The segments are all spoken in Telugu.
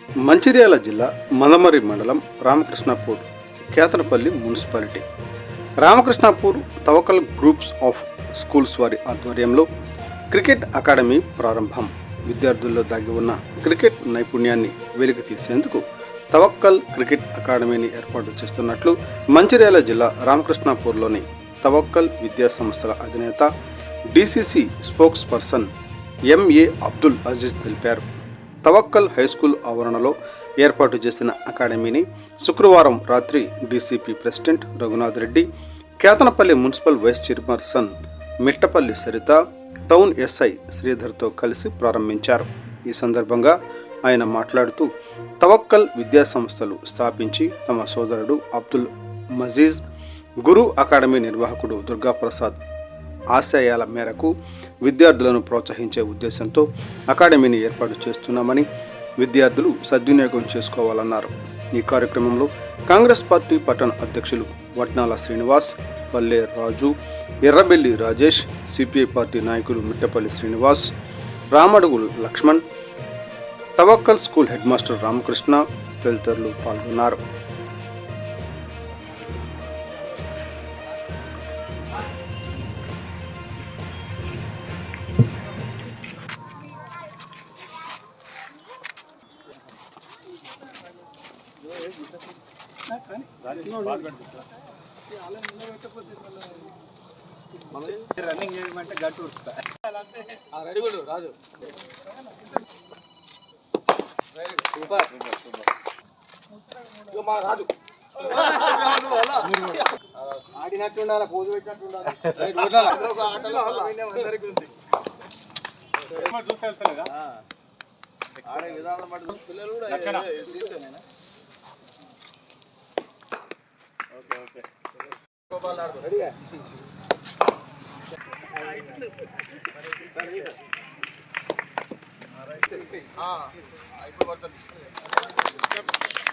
మంచిర్యాల జిల్లా మందమరి మండలం Ramakrishnapur Kethanapalli municipality Ramakrishnapur Tawakkal groups of schools వారి ఆధ్వర్యంలో క్రికెట్ అకాడమీ ప్రారంభం. విద్యార్థుల్లో దాగి ఉన్న క్రికెట్ నైపుణ్యాన్ని వెలికి తీసేందుకు తవక్కల్ క్రికెట్ అకాడమీని ఏర్పాటు చేస్తున్నట్లు మంచిర్యాల జిల్లా రామకృష్ణాపూర్లోని తవక్కల్ విద్యా సంస్థల అధినేత DCC spokesperson MA Abdul Aziz తెలిపారు. తవక్కల్ హైస్కూల్ ఆవరణలో ఏర్పాటు చేసిన అకాడమీని శుక్రవారం రాత్రి DCP president Raghunath Reddy, Kethanapalli municipal vice chairperson Mittapalli Saritha, town SI శ్రీధర్తో కలిసి ప్రారంభించారు. ఈ సందర్భంగా ఆయన మాట్లాడుతూ తవక్కల్ విద్యా సంస్థలు స్థాపించి తమ సోదరుడు అబ్దుల్ మజీజ్, గురు అకాడమీ నిర్వాహకుడు దుర్గాప్రసాద్ ఆశయాల మేరకు విద్యార్థులను ప్రోత్సహించే ఉద్దేశంతో అకాడమీని ఏర్పాటు చేస్తున్నామని విద్యార్థులు సద్వినియోగం చేసుకోవాలన్నారు. ఈ కార్యక్రమంలో కాంగ్రెస్ పార్టీ పట్టణ అధ్యక్షులు వట్నాల శ్రీనివాస్, పల్లె రాజు, ఎర్రబెల్లి రాజేష్, సిపిఐ పార్టీ నాయకులు Mittapalli Srinivas, Ramadugu Laxman, Tawakkal school head master Ramakrishna తదితరులు పాల్గొన్నారు. రన్నింగ్ చేయమంటే గట్టు రెడీ కూడా రాజు సూపర్ మా రాజు ఆడినట్టు ఉండాలి, పోజు పెట్టినట్టు ఉండాలి. ఆటలో అందరికీ ఉంది. ఆడే విధానం పిల్లలు కూడా ఓకే ఓకే రెడీగా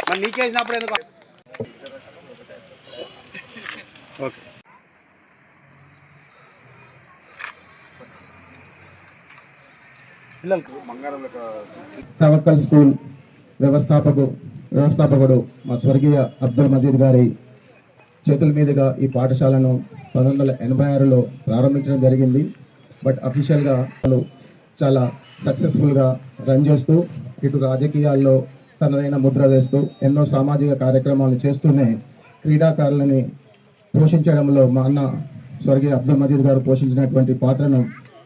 మరి నీకేసినప్పుడు ఎందుకు ఓకే. తవక్కల్ స్కూల్ వ్యవస్థాపకుడు మా స్వర్గీయ అబ్దుల్ మజీద్ గారి చేతుల మీదుగా ఈ పాఠశాలను 1986లో ప్రారంభించడం జరిగింది. బట్ అఫీషియల్గా వాళ్ళు చాలా సక్సెస్ఫుల్గా రన్ చేస్తూ ఇటు రాజకీయాల్లో తనదైన ముద్ర వేస్తూ ఎన్నో సామాజిక కార్యక్రమాలు చేస్తూనే క్రీడాకారులని పోషించడంలో మా అన్న స్వర్గీయ అబ్దుల్ మజీద్ గారు పోషించినటువంటి పాత్రను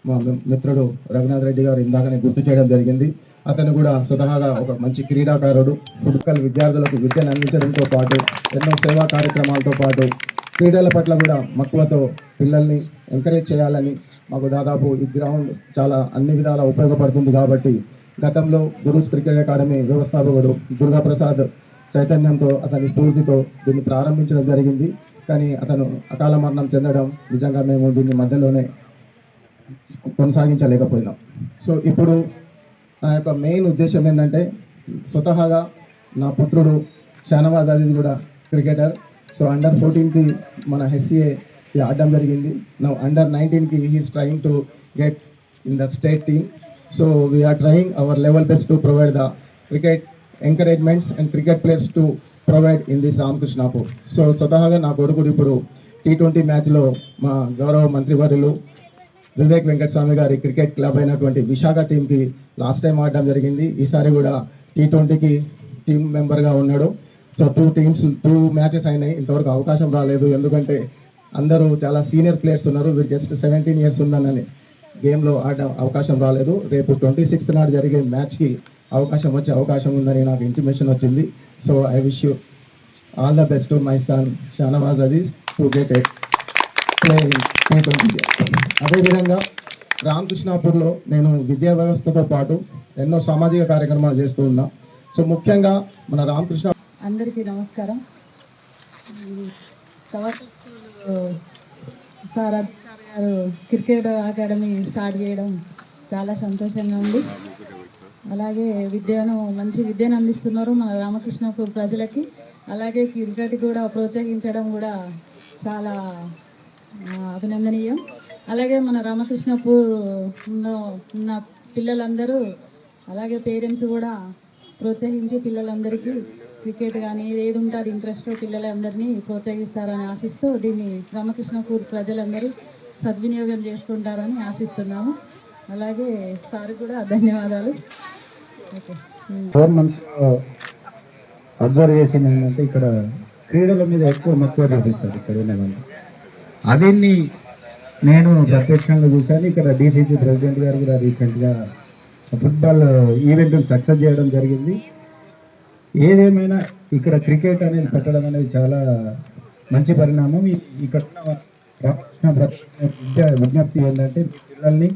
మా మిత్రుడు రఘునాథ్ రెడ్డి గారు ఇందాకనే గుర్తు చేయడం జరిగింది. అతను కూడా స్వతహాగా ఒక మంచి క్రీడాకారుడు. ఫుట్బాల్ విద్యార్థులకు విద్యను అందించడంతో పాటు ఎన్నో సేవా కార్యక్రమాలతో పాటు క్రీడల పట్ల కూడా మక్కువతో పిల్లల్ని ఎంకరేజ్ చేయాలని మాకు దాదాపు ఈ గ్రౌండ్ చాలా అన్ని విధాలా ఉపయోగపడుతుంది. కాబట్టి గతంలో గురూస్ క్రికెట్ అకాడమీ వ్యవస్థాపకుడు దుర్గాప్రసాద్ చైతన్యంతో అతని స్ఫూర్తితో దీన్ని ప్రారంభించడం జరిగింది. కానీ అతను అకాల మరణం చెందడం నిజంగా మేము దీన్ని మధ్యలోనే కొనసాగించలేకపోయినాం. సో ఇప్పుడు నా యొక్క మెయిన్ ఉద్దేశం ఏంటంటే, స్వతహాగా నా పుత్రుడు షానవాజ్ అజీజ్ కూడా క్రికెటర్. సో అండర్ 14కి మన హెచ్సిఏకి ఆడడం జరిగింది. నా అండర్ 19కి he's trying to get in the state team. So we're trying our level best to provide the cricket encouragements and cricket players to provide in this Ramakrishnapur. So స్వతహాగా నా కొడుకుడు ఇప్పుడు T20 మ్యాచ్లో మా గౌరవ మంత్రివర్యులు వివేక్ వెంకటస్వామి గారి క్రికెట్ క్లబ్ అయినటువంటి విశాఖ టీంకి లాస్ట్ టైం ఆడడం జరిగింది. ఈసారి కూడా T20కి టీం మెంబర్గా ఉన్నాడు. సో 2 మ్యాచెస్ అయినాయి. ఇంతవరకు అవకాశం రాలేదు, ఎందుకంటే అందరూ చాలా సీనియర్ ప్లేయర్స్ ఉన్నారు. వీరు జస్ట్ 17 ఇయర్స్ ఉందని గేమ్లో ఆడడం అవకాశం రాలేదు. రేపు 26th నాడు జరిగే మ్యాచ్కి వచ్చే అవకాశం ఉందని నాకు ఇంటిమేషన్ వచ్చింది. So I wish you all the best to my son Shanawaz Aziz to get a play in T20. అదేవిధంగా రామకృష్ణాపూర్లో నేను విద్యా వ్యవస్థతో పాటు ఎన్నో సామాజిక కార్యక్రమాలు చేస్తూ ఉన్నా. సో ముఖ్యంగా మన రామకృష్ణ అందరికీ నమస్కారం. తవక్కల్ స్కూల్ సార్ గారు క్రికెట్ అకాడమీ స్టార్ట్ చేయడం చాలా సంతోషంగా ఉంది. అలాగే మంచి విద్యను అందిస్తున్నారు మన రామకృష్ణాపూర్ ప్రజలకి. అలాగే క్రికెట్ కూడా ప్రోత్సహించడం కూడా చాలా అభినందనీయం. అలాగే మన రామకృష్ణాపూర్ ఉన్న పిల్లలందరూ అలాగే పేరెంట్స్ కూడా ప్రోత్సహించి పిల్లలందరికీ క్రికెట్ కానీ ఏది ఉంటే అది ఇంట్రెస్ట్ పిల్లలందరినీ ప్రోత్సహిస్తారని ఆశిస్తూ దీన్ని రామకృష్ణపూర్ ప్రజలందరూ సద్వినియోగం చేసుకుంటారని ఆశిస్తున్నాము. అలాగే సార్ కూడా ధన్యవాదాలు. ఓకే. 4 months అబ్జర్వ్ చేసింది ఏంటంటే ఇక్కడ క్రీడల మీద ఎక్కువ మక్కువ చూపిస్తారు ఇక్కడ ఉన్నవాళ్ళు. అదిన్ని నేను ప్రత్యక్షంగా చూశాను. ఇక్కడ డీసీసీ ప్రెసిడెంట్ గారు కూడా రీసెంట్గా ఫుట్బాల్ ఈవెంట్ సక్సెస్ చేయడం జరిగింది. ఏదేమైనా ఇక్కడ క్రికెట్ అనేది పెట్టడం అనేది చాలా మంచి పరిణామం. ఇక్కడ రామకృష్ణ విజ్ఞప్తి ఏంటంటే పిల్లల్ని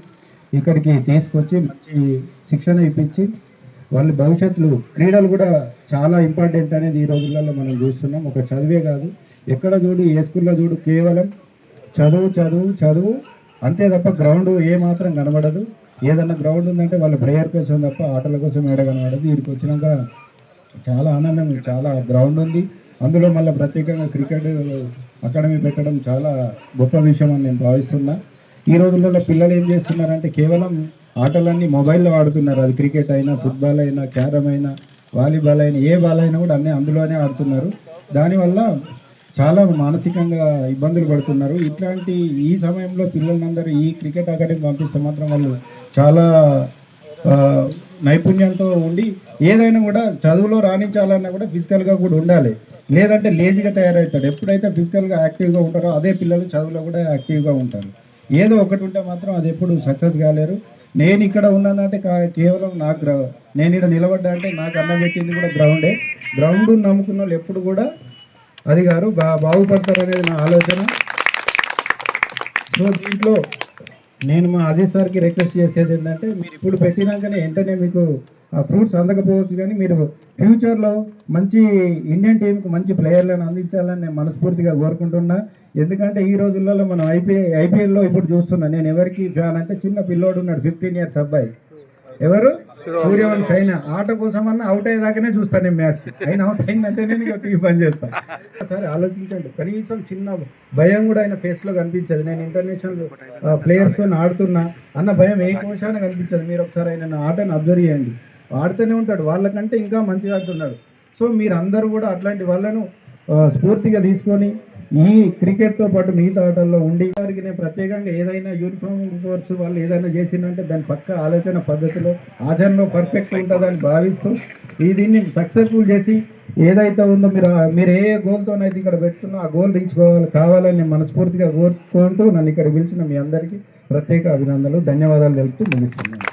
ఇక్కడికి తీసుకొచ్చి మంచి శిక్షణ ఇప్పించి వాళ్ళ భవిష్యత్తులో క్రీడలు కూడా చాలా ఇంపార్టెంట్ అనేది ఈ రోజులలో మనం చూస్తున్నాం. ఒక చదివే కాదు, ఎక్కడ చూడు ఏ స్కూల్లో చూడు కేవలం చదువు చదువు చదువు అంతే తప్ప గ్రౌండ్ ఏమాత్రం కనబడదు. ఏదన్నా గ్రౌండ్ ఉందంటే వాళ్ళ ప్రేయర్ కోసం తప్ప ఆటల కోసం ఏడ కనబడదు. వీడికి వచ్చినాక చాలా ఆనందం, చాలా గ్రౌండ్ ఉంది. అందులో మళ్ళీ ప్రత్యేకంగా క్రికెట్ అకాడమీ పెట్టడం చాలా గొప్ప విషయం అని నేను భావిస్తున్నా. ఈ రోజుల్లో పిల్లలు ఏం చేస్తున్నారంటే కేవలం ఆటలన్నీ మొబైల్లో ఆడుతున్నారు. అది క్రికెట్ అయినా, ఫుట్బాల్ అయినా, క్యారమ్ అయినా, వాలీబాల్ అయినా, ఏ బాల్ అయినా కూడా అన్నీ అందులోనే ఆడుతున్నారు. దానివల్ల చాలా మానసికంగా ఇబ్బందులు పడుతున్నారు. ఇట్లాంటి ఈ సమయంలో పిల్లలందరూ ఈ క్రికెట్ అకాడమీ పంపిస్తే మాత్రం వాళ్ళు చాలా నైపుణ్యంతో ఉండి ఏదైనా కూడా చదువులో రాణించాలన్నా కూడా ఫిజికల్గా కూడా ఉండాలి. లేదంటే లేజీగా తయారవుతాడు. ఎప్పుడైతే ఫిజికల్గా యాక్టివ్గా ఉంటారో అదే పిల్లలు చదువులో కూడా యాక్టివ్గా ఉంటారు. ఏదో ఒకటి ఉంటే మాత్రం అది ఎప్పుడు సక్సెస్ కాలేరు. నేను ఇక్కడ ఉన్నానంటే కేవలం నాకు నేను ఇక్కడ నిలబడ్డా అంటే నాకు అన్నం పెట్టింది కూడా గ్రౌండే. గ్రౌండ్ నమ్ముకున్న వాళ్ళు ఎప్పుడు కూడా అది గారు బాగుపడతారు అనేది నా ఆలోచన. సో దీంట్లో నేను మా అజీజ్ సార్కి రిక్వెస్ట్ చేసేది ఏంటంటే మీరు ఇప్పుడు పెట్టినాకనే వెంటనే మీకు ఆ ఫ్రూట్స్ అందకపోవచ్చు, కానీ మీరు ఫ్యూచర్లో మంచి ఇండియన్ టీంకి మంచి ప్లేయర్లను అందించాలని నేను మనస్ఫూర్తిగా కోరుకుంటున్నా. ఎందుకంటే ఈ రోజుల్లో మనం ఐపీఎల్లో ఇప్పుడు చూస్తున్నా. నేను ఎవరికి ఫ్యాన్ అంటే చిన్న పిల్లోడు ఉన్నాడు, 15 years అబ్బాయి, ఎవరు సూర్యవంశి. అయినా ఆట కోసం అన్నా అవుట్ అయ్యేదాకానే చూస్తాను నేను మ్యాచ్. అయినా అవుట్ అయిందంటే నేను ఇక టీవీ పని చేస్తాను. సరే ఆలోచించండి, కనీసం చిన్న భయం కూడా ఆయన ఫేస్లో కనిపించదు. నేను ఇంటర్నేషనల్ ప్లేయర్స్తో ఆడుతున్నా అన్న భయం ఏ కోశాన కనిపించదు. మీరు ఒకసారి ఆయన ఆటను అబ్జర్వ్ చేయండి, ఆడుతూనే ఉంటాడు. వాళ్ళకంటే ఇంకా మంచిగా ఆడుతున్నాడు. సో మీరు అందరూ కూడా అట్లాంటి వాళ్ళను స్ఫూర్తిగా తీసుకొని ఈ క్రికెట్తో పాటు మిగతా ఆటల్లో ఉండి వారికి నేను ప్రత్యేకంగా ఏదైనా యూనిఫామ్ కోర్స్ వాళ్ళు ఏదైనా చేసిందంటే దాని పక్క ఆలోచన పద్ధతిలో ఆచరణలో పర్ఫెక్ట్ ఉంటుందని భావిస్తూ దీన్ని సక్సెస్ఫుల్ చేసి ఏదైతే ఉందో మీరు ఏ గోల్తోనైతే ఇక్కడ పెట్టుకున్నా ఆ గోల్ రీచ్ కావాలని నేను మనస్ఫూర్తిగా కోరుకుంటూ నన్ను ఇక్కడ పిలిచిన మీ అందరికీ ప్రత్యేక అభినందనలు, ధన్యవాదాలు తెలుపుతూ ముగిస్తున్నాను.